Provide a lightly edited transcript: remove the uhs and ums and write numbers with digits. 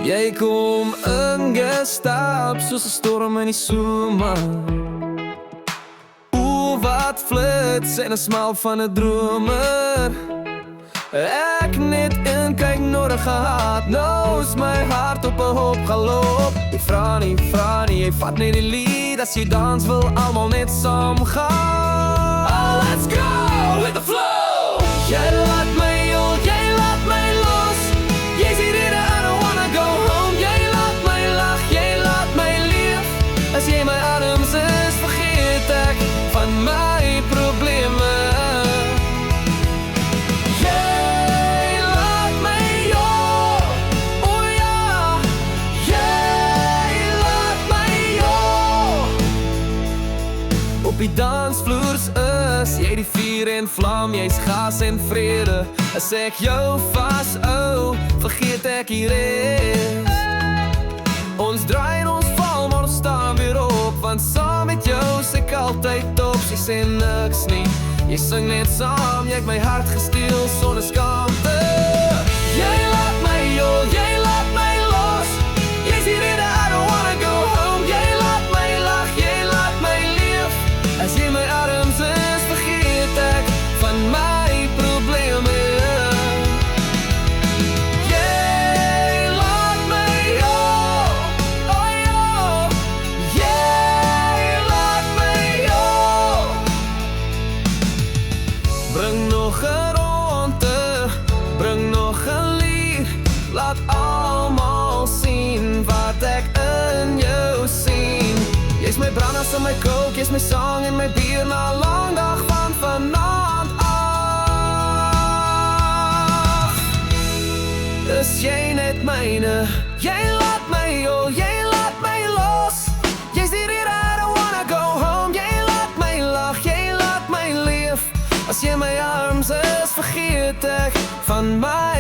Jy kom ingestap soos 'n storm in die somer. Wat flits en 'n smaal van 'n dromer. Ek net in kyk nodig gehad. Nou is my hart op 'n hoop galoop. Jy vra nie, jy vat net die lied. As jy dans wil almal net saam gaan. Oh, let's go with the flow. Jy laat my al, jy laat my los. Jy sê dit, I don't wanna go home. Jy laat my lag, jy laat my leef. As jy my adems is, vergeet ek van my probleme. Jy laat my ja, oh ja. Jy laat my ja. Op die dansvloers is jy die vuur en vlam, jy's gas en vrede. As ek jou vashou, vergeet ek die res. Ons draai en ons val, maar ons staan weer op. Want saam met jou sê ek altyd op. Sy sê niks nie, jy sing net saam. Jy het my hart gesteel sonder skaamte. Jy laat my jol, jy laat my los. Jy sê dit, I don't wanna go home. Jy laat my lag, jy laat my leef. As jy my adems is, vergeet ek van my probleme. Bring nog 'n ronde, bring nog 'n lied. Laat almal sien wat ek in jou sien. Jy's my branders en my coke, jy's my song en my bier. Na 'n lang dag van vanaand af is jy net myne. Jy laat my jol, jy laat my los. Jy's die rede, I don't wanna go home. Jy laat my lag, jy laat my leef. As jy my arms is, vergeet ek van my